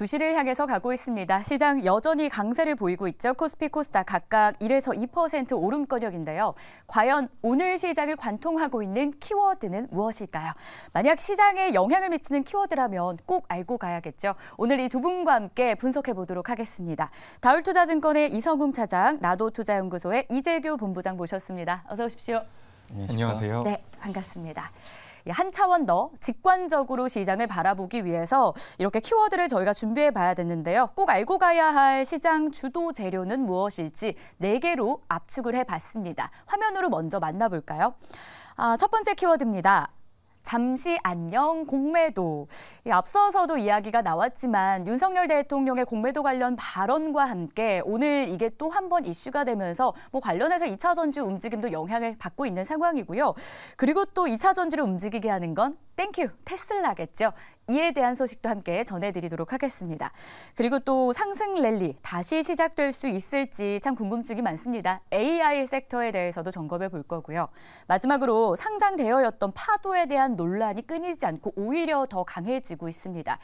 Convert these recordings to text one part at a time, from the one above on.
2시를 향해서 가고 있습니다. 시장 여전히 강세를 보이고 있죠. 코스피, 코스닥 각각 1에서 2% 오름권역인데요. 과연 오늘 시장을 관통하고 있는 키워드는 무엇일까요? 만약 시장에 영향을 미치는 키워드라면 꼭 알고 가야겠죠. 오늘 이 두 분과 함께 분석해 보도록 하겠습니다. 다울투자증권의 이성웅 차장, 나도투자연구소의 이재규 본부장 모셨습니다. 어서 오십시오. 안녕하세요. 네, 반갑습니다. 한 차원 더 직관적으로 시장을 바라보기 위해서 이렇게 키워드를 저희가 준비해 봐야 됐는데요. 꼭 알고 가야 할 시장 주도 재료는 무엇일지 4개로 압축을 해봤습니다. 화면으로 먼저 만나볼까요? 첫 번째 키워드입니다. 잠시 안녕 공매도. 앞서서도 이야기가 나왔지만 윤석열 대통령의 공매도 관련 발언과 함께 오늘 이게 또 한 번 이슈가 되면서 관련해서 2차 전지 움직임도 영향을 받고 있는 상황이고요. 그리고 또 2차 전지를 움직이게 하는 건 땡큐 테슬라겠죠. 이에 대한 소식도 함께 전해드리도록 하겠습니다. 그리고 또 상승 랠리 다시 시작될 수 있을지 참 궁금증이 많습니다. AI 섹터에 대해서도 점검해 볼 거고요. 마지막으로 상장되어였던 파도에 대한 논란이 끊이지 않고 오히려 더 강해지고 있습니다.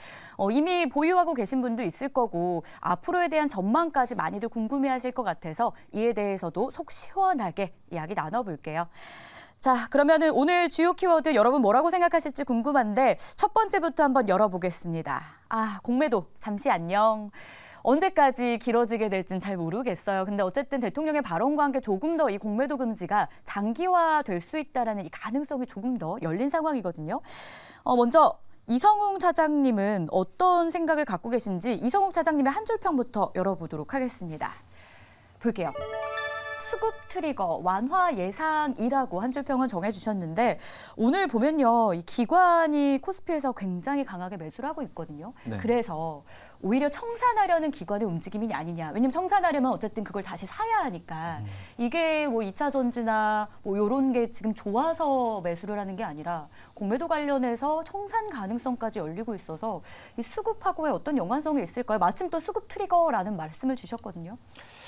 이미 보유하고 계신 분도 있을 거고 앞으로에 대한 전망까지 많이들 궁금해하실 것 같아서 이에 대해서도 속 시원하게 이야기 나눠볼게요. 자, 그러면은 오늘 주요 키워드 여러분 뭐라고 생각하실지 궁금한데 첫 번째부터 한번 열어보겠습니다. 공매도 잠시 안녕. 언제까지 길어지게 될지는 잘 모르겠어요. 근데 어쨌든 대통령의 발언과 함께 조금 더 이 공매도 금지가 장기화될 수 있다는 이 가능성이 조금 더 열린 상황이거든요. 먼저 이성웅 차장님은 어떤 생각을 갖고 계신지 이성웅 차장님의 한 줄 평부터 열어보도록 하겠습니다. 볼게요. 수급 트리거 완화 예상이라고 한 줄 평은 정해주셨는데 오늘 보면요. 이 기관이 코스피에서 굉장히 강하게 매수를 하고 있거든요. 네. 그래서 오히려 청산하려는 기관의 움직임이 아니냐. 왜냐면 청산하려면 어쨌든 그걸 다시 사야 하니까 이게 2차 전지나 이런 게 지금 좋아서 매수를 하는 게 아니라 공매도 관련해서 청산 가능성까지 열리고 있어서 이 수급하고의 어떤 연관성이 있을까요? 마침 또 수급 트리거라는 말씀을 주셨거든요.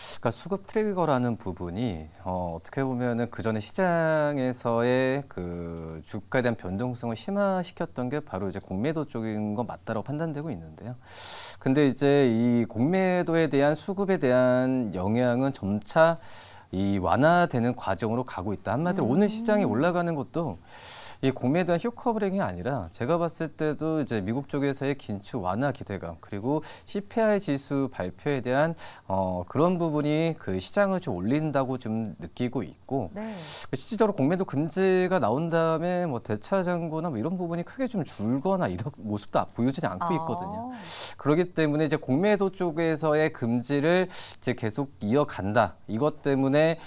그러니까 수급 트리거라는 부분이 어떻게 보면은 그 전에 시장에서의 그 주가에 대한 변동성을 심화시켰던 게 바로 이제 공매도 쪽인 건 맞다라고 판단되고 있는데요. 근데 이제 이 공매도에 대한 수급에 대한 영향은 점차 이 완화되는 과정으로 가고 있다. 한마디로 오늘 시장이 올라가는 것도 이 공매에 대한 쇼커버링이 아니라 제가 봤을 때도 이제 미국 쪽에서의 긴축 완화 기대감 그리고 CPI 지수 발표에 대한 그런 부분이 그 시장을 좀 올린다고 좀 느끼고 있고 네. 실질적으로 공매도 금지가 나온 다음에 대차 잔고나 이런 부분이 크게 좀 줄거나 이런 모습도 보여지지 않고 있거든요. 그렇기 때문에 이제 공매도 쪽에서의 금지를 이제 계속 이어간다. 이것 때문에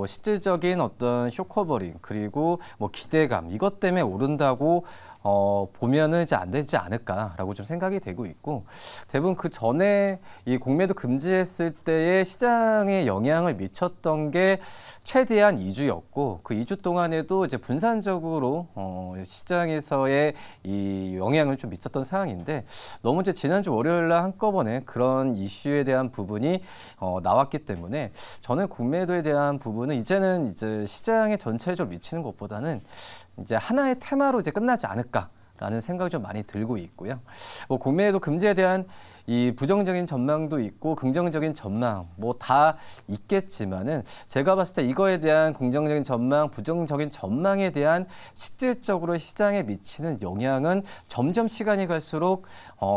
실질적인 어떤 쇼커버링 그리고 기대감 이것 때문에 오른다고 보면은 이제 안 되지 않을까라고 좀 생각이 되고 있고 대부분 그 전에 이 공매도 금지했을 때의 시장에 영향을 미쳤던 게 최대한 2주였고 그 2주 동안에도 이제 분산적으로 시장에서의 이 영향을 좀 미쳤던 상황인데 너무 이제 지난주 월요일 날 한꺼번에 그런 이슈에 대한 부분이 나왔기 때문에 저는 공매도에 대한 부분은 이제는 이제 시장에 전체적으로 미치는 것보다는 이제 하나의 테마로 이제 끝나지 않을까라는 생각이 좀 많이 들고 있고요. 공매도 금지에 대한 이 부정적인 전망도 있고 긍정적인 전망 다 있겠지만은 제가 봤을 때 이거에 대한 긍정적인 전망, 부정적인 전망에 대한 실질적으로 시장에 미치는 영향은 점점 시간이 갈수록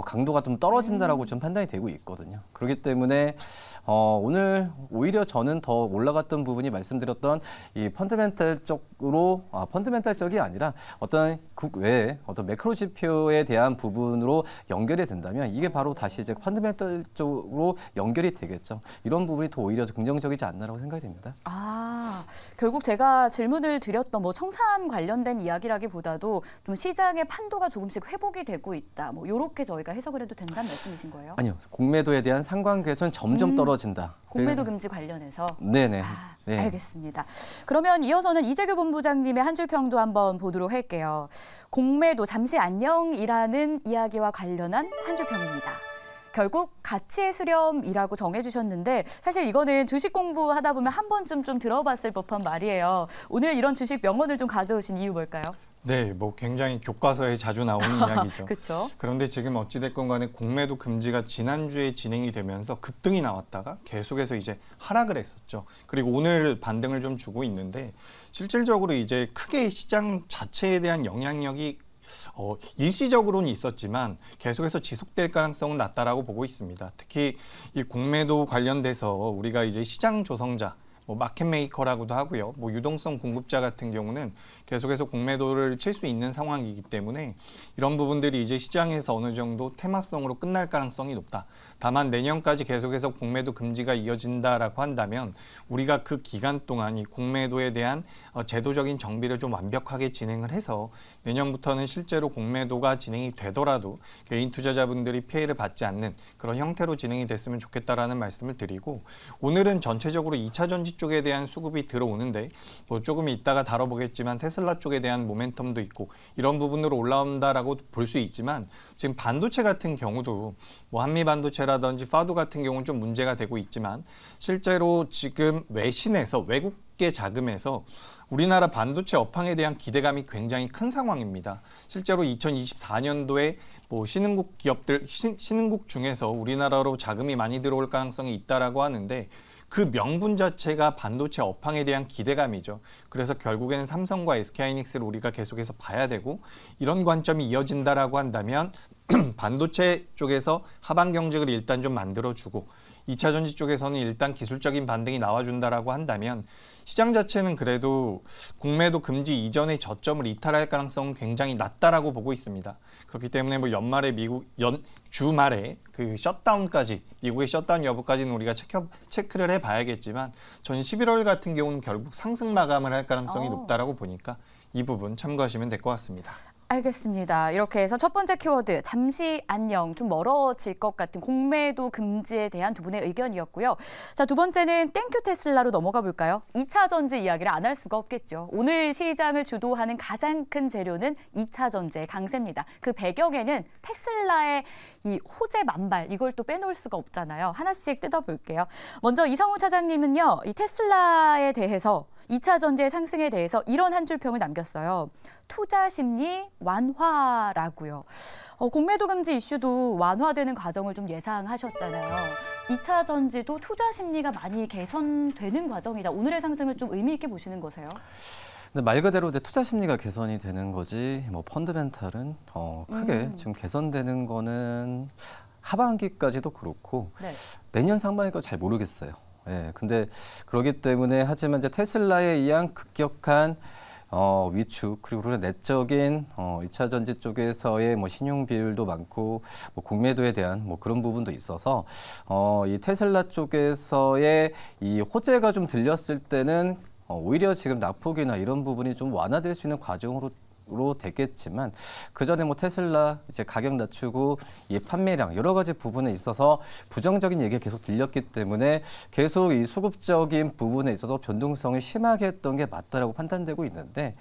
강도가 좀 떨어진다라고 좀 판단이 되고 있거든요. 그렇기 때문에 오늘 오히려 저는 더 올라갔던 부분이 말씀드렸던 이 펀더멘탈적으로 펀더멘탈적이 아니라 어떤 국외의 어떤 매크로 지표에 대한 부분으로 연결이 된다면 이게 바로 다시 이제 펀더멘탈 쪽으로 연결이 되겠죠. 이런 부분이 더 오히려 긍정적이지 않나라고 생각이 됩니다. 결국 제가 질문을 드렸던 청산 관련된 이야기라기보다도 좀 시장의 판도가 조금씩 회복이 되고 있다. 이렇게 저희가 해석을 해도 된다는 말씀이신 거예요? 아니요. 공매도에 대한 상관계수는 점점 떨어진다. 공매도 금지 관련해서? 네네. 네. 알겠습니다. 그러면 이어서는 이재규 본부장님의 한 줄 평도 한번 보도록 할게요. 공매도 잠시 안녕이라는 이야기와 관련한 한 줄 평입니다. 결국 가치의 수렴이라고 정해주셨는데 사실 이거는 주식 공부하다 보면 한 번쯤 좀 들어봤을 법한 말이에요. 오늘 이런 주식 명언을 좀 가져오신 이유 뭘까요? 네, 뭐 굉장히 교과서에 자주 나오는 이야기죠. 그렇죠. 그런데 지금 어찌됐건 간에 공매도 금지가 지난주에 진행이 되면서 급등이 나왔다가 계속해서 이제 하락을 했었죠. 그리고 오늘 반등을 좀 주고 있는데 실질적으로 이제 크게 시장 자체에 대한 영향력이 일시적으로는 있었지만 계속해서 지속될 가능성은 낮다라고 보고 있습니다. 특히 이 공매도 관련돼서 우리가 이제 시장 조성자, 뭐 마켓 메이커라고도 하고요. 뭐 유동성 공급자 같은 경우는 계속해서 공매도를 칠 수 있는 상황이기 때문에 이런 부분들이 이제 시장에서 어느 정도 테마성으로 끝날 가능성이 높다. 다만 내년까지 계속해서 공매도 금지가 이어진다라고 한다면 우리가 그 기간 동안 이 공매도에 대한 제도적인 정비를 좀 완벽하게 진행을 해서 내년부터는 실제로 공매도가 진행이 되더라도 개인 투자자분들이 피해를 받지 않는 그런 형태로 진행이 됐으면 좋겠다라는 말씀을 드리고 오늘은 전체적으로 2차 전지 쪽에 대한 수급이 들어오는데 뭐 조금 이따가 다뤄보겠지만 테슬라 쪽에 대한 모멘텀도 있고 이런 부분으로 올라온다라고 볼 수 있지만 지금 반도체 같은 경우도 뭐 한미 반도체라든지 파도 같은 경우는 좀 문제가 되고 있지만 실제로 지금 외신에서 외국계 자금에서 우리나라 반도체 업황에 대한 기대감이 굉장히 큰 상황입니다. 실제로 2024년도에 뭐 신흥국 기업들, 신흥국 중에서 우리나라로 자금이 많이 들어올 가능성이 있다라고 하는데 그 명분 자체가 반도체 업황에 대한 기대감이죠. 그래서 결국에는 삼성과 SK하이닉스를 우리가 계속해서 봐야 되고 이런 관점이 이어진다라고 한다면 반도체 쪽에서 하방 경직을 일단 좀 만들어주고 2차 전지 쪽에서는 일단 기술적인 반등이 나와준다라고 한다면 시장 자체는 그래도 공매도 금지 이전의 저점을 이탈할 가능성은 굉장히 낮다라고 보고 있습니다. 그렇기 때문에 뭐 연말에 주말에 그 셧다운까지 미국의 셧다운 여부까지는 우리가 체크를 해봐야겠지만 전 11월 같은 경우는 결국 상승 마감을 할 가능성이 높다라고 보니까 이 부분 참고하시면 될 것 같습니다. 알겠습니다. 이렇게 해서 첫 번째 키워드 잠시 안녕 좀 멀어질 것 같은 공매도 금지에 대한 두 분의 의견이었고요. 자, 두 번째는 땡큐 테슬라로 넘어가 볼까요? 2차 전지 이야기를 안 할 수가 없겠죠. 오늘 시장을 주도하는 가장 큰 재료는 2차 전지의 강세입니다. 그 배경에는 테슬라의 이 호재 만발 이걸 또 빼놓을 수가 없잖아요. 하나씩 뜯어볼게요. 먼저 이성우 차장님은요. 이 테슬라에 대해서 2차 전지의 상승에 대해서 이런 한 줄 평을 남겼어요. 투자 심리 완화라고요. 공매도 금지 이슈도 완화되는 과정을 좀 예상하셨잖아요. 2차 전지도 투자 심리가 많이 개선되는 과정이다. 오늘의 상승을 좀 의미 있게 보시는 거세요? 근데 말 그대로 투자 심리가 개선이 되는 거지 뭐 펀드멘탈은 크게 지금 개선되는 거는 하반기까지도 그렇고 네. 내년 상반기까지 잘 모르겠어요. 예, 근데 그러기 때문에 하지만 이제 테슬라에 의한 급격한 위축 그리고 그런 내적인 2차 전지 쪽에서의 뭐 신용 비율도 많고 뭐 공매도에 대한 뭐 그런 부분도 있어서 이 테슬라 쪽에서의 이 호재가 좀 들렸을 때는 오히려 지금 낙폭이나 이런 부분이 좀 완화될 수 있는 과정으로 됐겠지만 그 전에 뭐 테슬라 이제 가격 낮추고 이 판매량 여러 가지 부분에 있어서 부정적인 얘기가 계속 들렸기 때문에 계속 이 수급적인 부분에 있어서 변동성이 심하게 했던 게 맞다라고 판단되고 있는데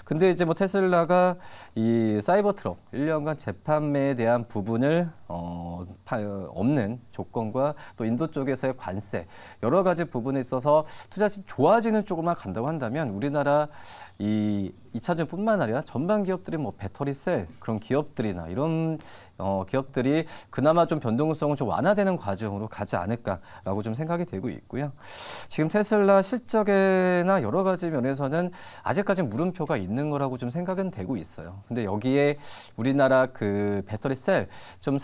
근데 이제 뭐 테슬라가 이 사이버 트럭 1년간 재판매에 대한 부분을 없는 조건과 또 인도 쪽에서의 관세 여러 가지 부분에 있어서 투자지 좋아지는 쪽으로만 간다고 한다면 우리나라 이 2차전뿐만 아니라 전반 기업들이 뭐 배터리 셀 그런 기업들이나 이런 기업들이 그나마 좀 변동성은 좀 완화되는 과정으로 가지 않을까라고 좀 생각이 되고 있고요. 지금 테슬라 실적이나 여러 가지 면에서는 아직까지 물음표가 있는 거라고 좀 생각은 되고 있어요. 근데 여기에 우리나라 그 배터리 셀 좀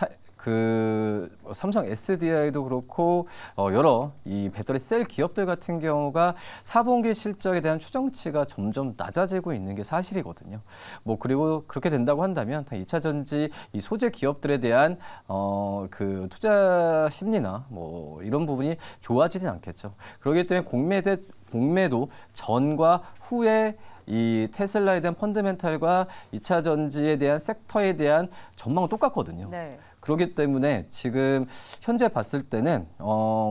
그 삼성 SDI도 그렇고 여러 이 배터리 셀 기업들 같은 경우가 4분기 실적에 대한 추정치가 점점 낮아지고 있는 게 사실이거든요. 뭐 그리고 그렇게 된다고 한다면 2차 전지 이 소재 기업들에 대한 그 투자 심리나 뭐 이런 부분이 좋아지진 않겠죠. 그렇기 때문에 공매도 전과 후에 이 테슬라에 대한 펀드멘탈과 2차 전지에 대한 섹터에 대한 전망은 똑같거든요. 네. 그렇기 때문에 지금 현재 봤을 때는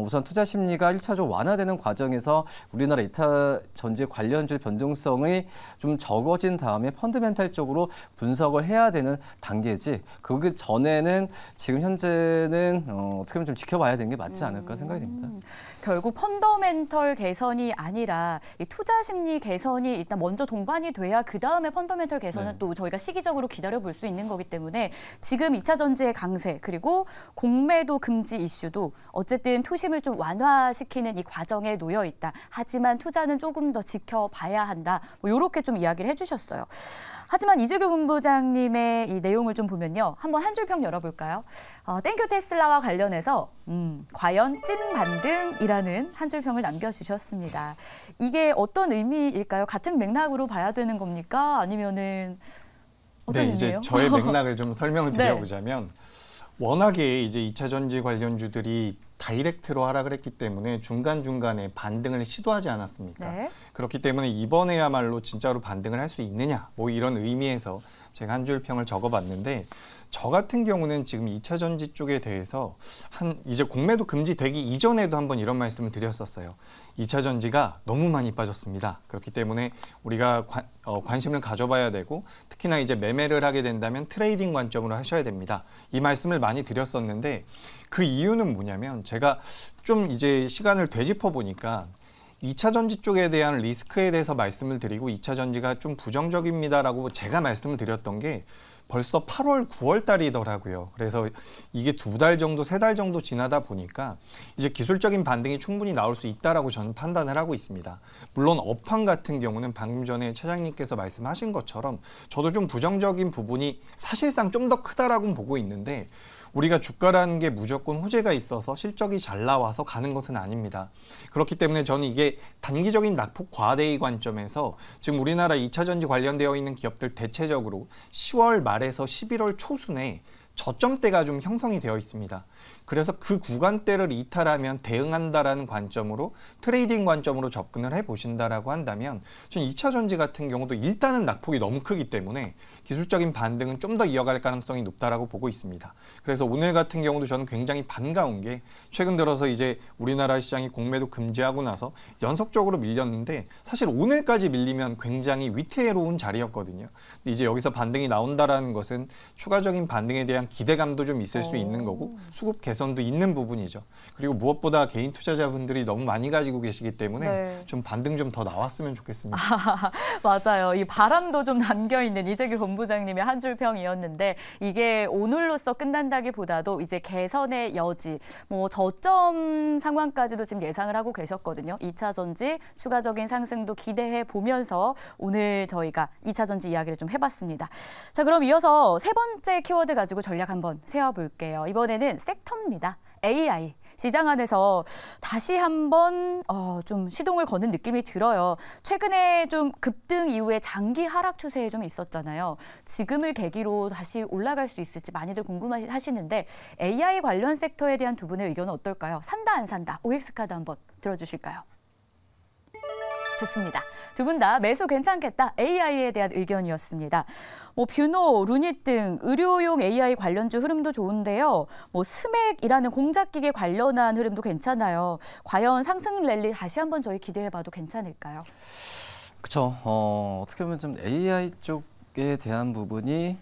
우선 투자 심리가 1차적으로 완화되는 과정에서 우리나라 이타 전지 관련주 변동성이 좀 적어진 다음에 펀드멘탈적으로 분석을 해야 되는 단계지. 그 전에는 지금 현재는 어떻게 보면 좀 지켜봐야 되는 게 맞지 않을까 생각이 됩니다. 결국 펀더멘털 개선이 아니라 이 투자 심리 개선이 일단 먼저 동반이 돼야 그다음에 펀더멘털 개선은 네. 또 저희가 시기적으로 기다려볼 수 있는 거기 때문에 지금 2차 전지의 강세 그리고 공매도 금지 이슈도 어쨌든 투심을 좀 완화시키는 이 과정에 놓여 있다. 하지만 투자는 조금 더 지켜봐야 한다. 뭐 이렇게 좀 이야기를 해주셨어요. 하지만 이재규 본부장님의 이 내용을 좀 보면요. 한번 한 줄 평 열어볼까요? 땡큐 테슬라와 관련해서 과연 찐 반등이라는 한 줄 평을 남겨주셨습니다. 이게 어떤 의미일까요? 같은 맥락으로 봐야 되는 겁니까? 아니면은 어떤 네, 의미예요? 이제 저의 맥락을 좀 설명을 네. 드려보자면 워낙에 이제 2차 전지 관련주들이 다이렉트로 하락을 했기 때문에 중간중간에 반등을 시도하지 않았습니까? 네. 그렇기 때문에 이번에야말로 진짜로 반등을 할 수 있느냐 뭐 이런 의미에서 제가 한 줄 평을 적어봤는데 저 같은 경우는 지금 2차 전지 쪽에 대해서 이제 공매도 금지되기 이전에도 한번 이런 말씀을 드렸었어요. 2차 전지가 너무 많이 빠졌습니다. 그렇기 때문에 우리가 관심을 가져봐야 되고 특히나 이제 매매를 하게 된다면 트레이딩 관점으로 하셔야 됩니다. 이 말씀을 많이 드렸었는데 그 이유는 뭐냐면 제가 좀 이제 시간을 되짚어 보니까 2차 전지 쪽에 대한 리스크에 대해서 말씀을 드리고 2차 전지가 좀 부정적입니다라고 제가 말씀을 드렸던 게 벌써 8월, 9월 달이더라고요. 그래서 이게 2달 정도, 3달 정도 지나다 보니까 이제 기술적인 반등이 충분히 나올 수 있다라고 저는 판단을 하고 있습니다. 물론 업황 같은 경우는 방금 전에 차장님께서 말씀하신 것처럼 저도 좀 부정적인 부분이 사실상 좀 더 크다라고 보고 있는데 우리가 주가라는 게 무조건 호재가 있어서 실적이 잘 나와서 가는 것은 아닙니다. 그렇기 때문에 저는 이게 단기적인 낙폭 과대의 관점에서 지금 우리나라 2차 전지 관련되어 있는 기업들 대체적으로 10월 말에서 11월 초순에 저점대가 좀 형성이 되어 있습니다. 그래서 그 구간대를 이탈하면 대응한다라는 관점으로 트레이딩 관점으로 접근을 해보신다라고 한다면 전 2차 전지 같은 경우도 일단은 낙폭이 너무 크기 때문에 기술적인 반등은 좀 더 이어갈 가능성이 높다라고 보고 있습니다. 그래서 오늘 같은 경우도 저는 굉장히 반가운 게 최근 들어서 이제 우리나라 시장이 공매도 금지하고 나서 연속적으로 밀렸는데 사실 오늘까지 밀리면 굉장히 위태로운 자리였거든요. 근데 이제 여기서 반등이 나온다라는 것은 추가적인 반등에 대한 기대감도 좀 있을 수 있는 거고 수급 개선도 있는 부분이죠. 그리고 무엇보다 개인 투자자분들이 너무 많이 가지고 계시기 때문에 네. 좀 반등 좀 더 나왔으면 좋겠습니다. 맞아요. 이 바람도 좀 담겨있는 이재규 본부장님의 한 줄 평이었는데 이게 오늘로써 끝난다기보다도 이제 개선의 여지, 뭐 저점 상황까지도 지금 예상을 하고 계셨거든요. 2차 전지 추가적인 상승도 기대해 보면서 오늘 저희가 2차 전지 이야기를 좀 해봤습니다. 자, 그럼 이어서 세 번째 키워드 가지고 전략 한번 세워볼게요. 이번에는 섹터입니다. AI. 시장 안에서 다시 한번 좀 시동을 거는 느낌이 들어요. 최근에 좀 급등 이후에 장기 하락 추세에 좀 있었잖아요. 지금을 계기로 다시 올라갈 수 있을지 많이들 궁금하시는데 AI 관련 섹터에 대한 두 분의 의견은 어떨까요? 산다 안 산다. OX카드 한번 들어주실까요? 좋습니다. 두 분 다 매수 괜찮겠다. AI에 대한 의견이었습니다. 뭐 뷰노, 루닛 등 의료용 AI 관련주 흐름도 좋은데요. 뭐 스맥이라는 공작기계 관련한 흐름도 괜찮아요. 과연 상승 랠리 다시 한번 저희 기대해봐도 괜찮을까요? 그렇죠. 어떻게 보면 좀 AI 쪽에 대한 부분이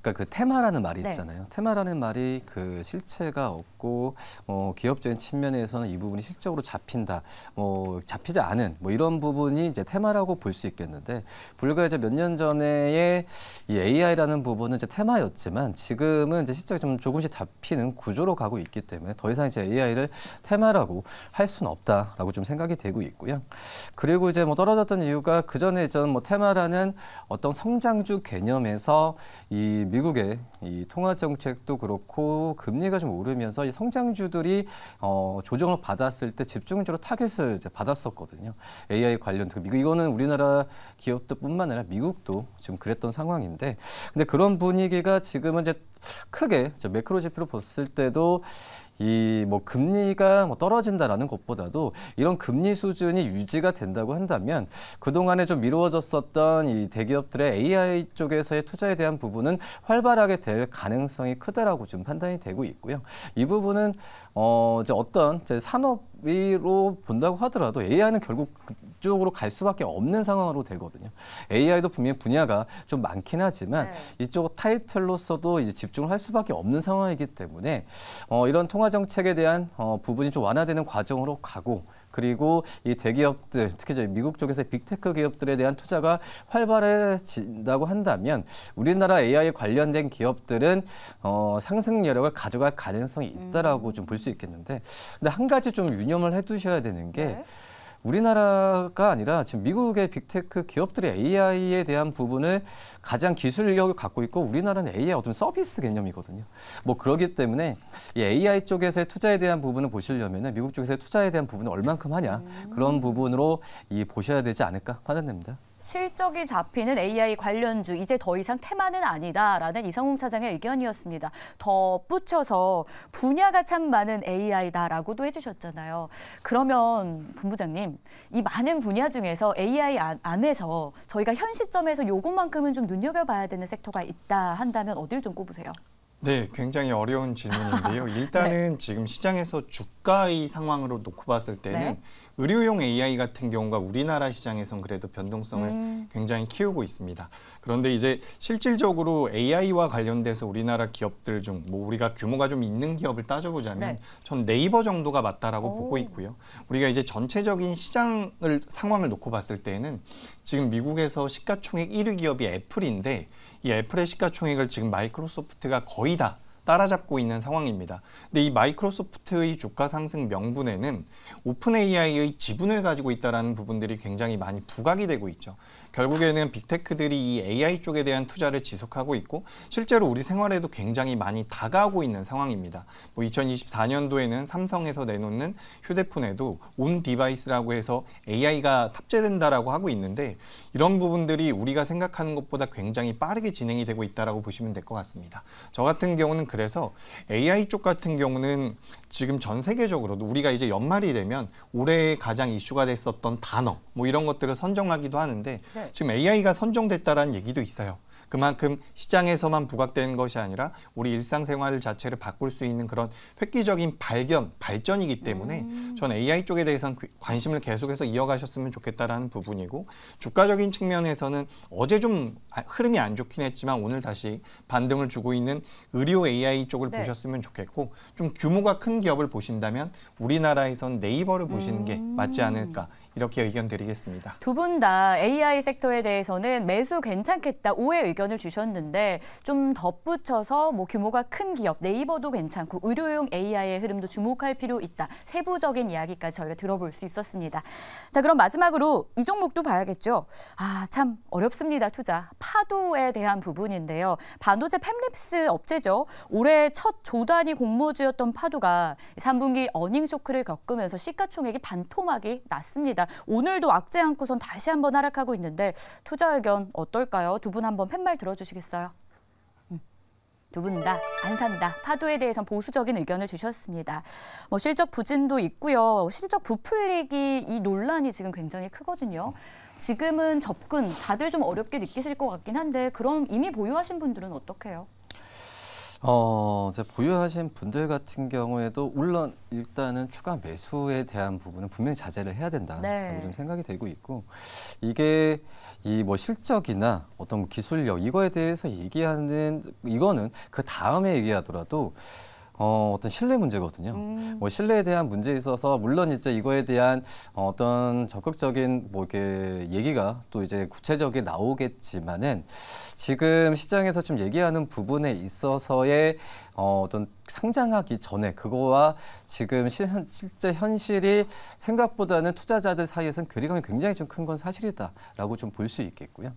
그러니까 그 테마라는 말이 있잖아요. 테마라는 말이 그 실체가 없고 기업적인 측면에서는 이 부분이 실적으로 잡힌다, 잡히지 않은 이런 부분이 이제 테마라고 볼 수 있겠는데 불과 이제 몇 년 전에 이 AI라는 부분은 이제 테마였지만 지금은 이제 실적이 좀 조금씩 잡히는 구조로 가고 있기 때문에 더 이상 이제 AI를 테마라고 할 수는 없다라고 좀 생각이 되고 있고요. 그리고 이제 떨어졌던 이유가 그 전에 테마라는 어떤 성장주 개념에서 이 미국의 이 통화 정책도 그렇고 금리가 좀 오르면서 이 성장주들이 조정을 받았을 때 집중적으로 타겟을 이제 받았었거든요. AI 관련 미국 이거는 우리나라 기업들뿐만 아니라 미국도 지금 그랬던 상황인데, 근데 그런 분위기가 지금은 이제 크게 매크로 지표로 봤을 때도 이 뭐 금리가 뭐 떨어진다라는 것보다도 이런 금리 수준이 유지가 된다고 한다면 그동안에 좀 미루어졌었던 이 대기업들의 AI 쪽에서의 투자에 대한 부분은 활발하게 될 가능성이 크다라고 좀 판단이 되고 있고요. 이 부분은 이제 어떤 이제 산업으로 본다고 하더라도 AI는 결국 그쪽으로 갈 수밖에 없는 상황으로 되거든요. AI도 분명히 분야가 좀 많긴 하지만 이쪽 타이틀로서도 이제 집중을 할 수밖에 없는 상황이기 때문에 이런 통화 정책에 대한 부분이 좀 완화되는 과정으로 가고 그리고 이 대기업들, 특히 이제 미국 쪽에서 빅테크 기업들에 대한 투자가 활발해진다고 한다면 우리나라 AI 관련된 기업들은 상승 여력을 가져갈 가능성이 있다라고 좀 볼 수 있겠는데, 근데 한 가지 좀 유념을 해두셔야 되는 게 우리나라가 아니라 지금 미국의 빅테크 기업들의 AI에 대한 부분을 가장 기술력을 갖고 있고 우리나라는 AI 어떤 서비스 개념이거든요. 뭐 그렇기 때문에 이 AI 쪽에서의 투자에 대한 부분을 보시려면 미국 쪽에서의 투자에 대한 부분을 얼만큼 하냐 그런 부분으로 보셔야 되지 않을까 판단됩니다. 실적이 잡히는 AI 관련주 이제 더 이상 테마는 아니다라는 이성웅 차장의 의견이었습니다. 덧붙여서 분야가 참 많은 AI다라고도 해주셨잖아요. 그러면 본부장님, 이 많은 분야 중에서 AI 안에서 저희가 현 시점에서 요것만큼은 좀 눈여겨봐야 되는 섹터가 있다 한다면 어딜 좀 꼽으세요? 네, 굉장히 어려운 질문인데요. 일단은 지금 시장에서 주가의 상황으로 놓고 봤을 때는 의료용 AI 같은 경우가 우리나라 시장에선 그래도 변동성을 굉장히 키우고 있습니다. 그런데 이제 실질적으로 AI와 관련돼서 우리나라 기업들 중 뭐 우리가 규모가 좀 있는 기업을 따져보자면 전 네이버 정도가 맞다라고 보고 있고요. 우리가 이제 전체적인 상황을 놓고 봤을 때는 지금 미국에서 시가총액 1위 기업이 애플인데 이 애플의 시가총액을 지금 마이크로소프트가 거의 다 따라잡고 있는 상황입니다. 근데 이 마이크로소프트의 주가 상승 명분에는 오픈 AI의 지분을 가지고 있다는 부분들이 굉장히 많이 부각이 되고 있죠. 결국에는 빅테크들이 이 AI 쪽에 대한 투자를 지속하고 있고 실제로 우리 생활에도 굉장히 많이 다가오고 있는 상황입니다. 뭐 2024년도에는 삼성에서 내놓는 휴대폰에도 온 디바이스라고 해서 AI가 탑재된다라고 하고 있는데 이런 부분들이 우리가 생각하는 것보다 굉장히 빠르게 진행이 되고 있다라고 보시면 될 것 같습니다. 저 같은 경우는 그래서 AI 쪽 같은 경우는 지금 전 세계적으로도 우리가 이제 연말이 되면 올해 가장 이슈가 됐었던 단어 뭐 이런 것들을 선정하기도 하는데 지금 AI가 선정됐다라는 얘기도 있어요. 그만큼 시장에서만 부각되는 것이 아니라 우리 일상생활 자체를 바꿀 수 있는 그런 획기적인 발전이기 때문에 전 AI 쪽에 대해서는 관심을 계속해서 이어가셨으면 좋겠다라는 부분이고 주가적인 측면에서는 어제 좀 흐름이 안 좋긴 했지만 오늘 다시 반등을 주고 있는 의료 AI 쪽을 보셨으면 좋겠고 좀 규모가 큰 기업을 보신다면 우리나라에선 네이버를 보시는 게 맞지 않을까 이렇게 의견 드리겠습니다. 두 분 다 AI 섹터에 대해서는 매수 괜찮겠다 5의 의견을 주셨는데 좀 덧붙여서 뭐 규모가 큰 기업 네이버도 괜찮고 의료용 AI의 흐름도 주목할 필요 있다. 세부적인 이야기까지 저희가 들어볼 수 있었습니다. 자, 그럼 마지막으로 이 종목도 봐야겠죠. 참 어렵습니다. 투자. 파도에 대한 부분인데요. 반도체 팹립스 업체죠. 올해 첫 조단위 공모주였던 파도가 3분기 어닝 쇼크를 겪으면서 시가총액이 반토막이 났습니다. 오늘도 악재 않고선 다시 한번 하락하고 있는데 투자 의견 어떨까요? 두 분 한번 팻말 들어주시겠어요? 두 분 다 안 산다. 파도에 대해선 보수적인 의견을 주셨습니다. 뭐 실적 부진도 있고요. 실적 부풀리기 이 논란이 지금 굉장히 크거든요. 지금은 접근 다들 좀 어렵게 느끼실 것 같긴 한데 그럼 이미 보유하신 분들은 어떡해요? 이제 보유하신 분들 같은 경우에도 물론 일단은 추가 매수에 대한 부분은 분명히 자제를 해야 된다라고 좀 생각이 되고 있고 이게 이 뭐 실적이나 어떤 기술력 이거에 대해서 얘기하는 이거는 그 다음에 얘기하더라도 어떤 신뢰 문제거든요. 뭐 신뢰에 대한 문제에 있어서 물론 이제 이거에 대한 어떤 적극적인 뭐 이렇게 얘기가 또 이제 구체적이 나오겠지만은 지금 시장에서 좀 얘기하는 부분에 있어서의 어떤 상장하기 전에 그거와 지금 실제 현실이 생각보다는 투자자들 사이에서는 괴리감이 굉장히 좀 큰 건 사실이다라고 좀 볼 수 있겠고요.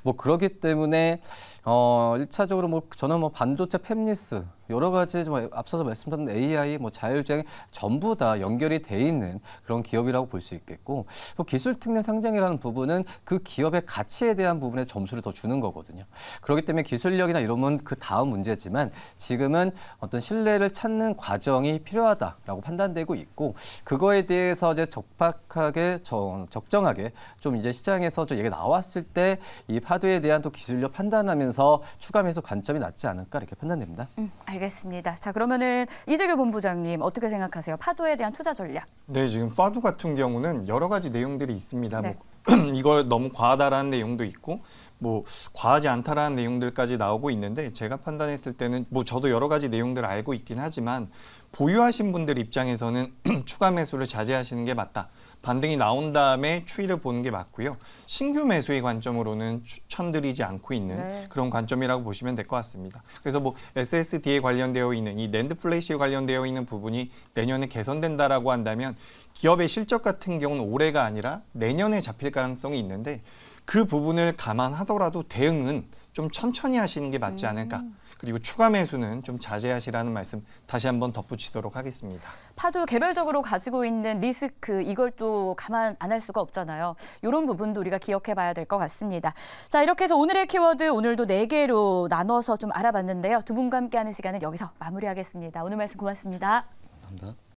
뭐 그렇기 때문에 1차적으로 뭐 저는 뭐 반도체 팹리스 여러 가지 좀 앞서서 말씀드린 AI, 뭐 자율주행 전부 다 연결이 돼 있는 그런 기업이라고 볼 수 있겠고, 또 기술 특례 상장이라는 부분은 그 기업의 가치에 대한 부분에 점수를 더 주는 거거든요. 그렇기 때문에 기술력이나 이러면 그 다음 문제지만 지금은 어떤 신뢰를 찾는 과정이 필요하다라고 판단되고 있고, 그거에 대해서 이제 적합하게 적정하게 좀 이제 시장에서 좀 얘기가 나왔을 때 이 파도에 대한 또 기술력 판단하면서 추가 매수 관점이 낮지 않을까 이렇게 판단됩니다. 알겠습니다. 자, 그러면은 이재규 본부장님 어떻게 생각하세요? 파도에 대한 투자 전략. 네, 지금 파도 같은 경우는 여러 가지 내용들이 있습니다. 네. 뭐 이걸 너무 과하다라는 내용도 있고, 뭐 과하지 않다라는 내용들까지 나오고 있는데, 제가 판단했을 때는 뭐 저도 여러 가지 내용들을 알고 있긴 하지만 보유하신 분들 입장에서는 추가 매수를 자제하시는 게 맞다. 반등이 나온 다음에 추이를 보는 게 맞고요. 신규 매수의 관점으로는 추천드리지 않고 있는 네. 그런 관점이라고 보시면 될 것 같습니다. 그래서 뭐 SSD에 관련되어 있는 이 낸드 플래시에 관련되어 있는 부분이 내년에 개선된다라고 한다면 기업의 실적 같은 경우는 올해가 아니라 내년에 잡힐 가능성이 있는데, 그 부분을 감안하더라도 대응은 좀 천천히 하시는 게 맞지 않을까. 그리고 추가 매수는 좀 자제하시라는 말씀 다시 한번 덧붙이도록 하겠습니다. 파도 개별적으로 가지고 있는 리스크, 이걸 또 감안 안 할 수가 없잖아요. 이런 부분도 우리가 기억해 봐야 될 것 같습니다. 자, 이렇게 해서 오늘의 키워드 오늘도 4개로 나눠서 좀 알아봤는데요. 두 분과 함께하는 시간은 여기서 마무리하겠습니다. 오늘 말씀 고맙습니다. 감사합니다.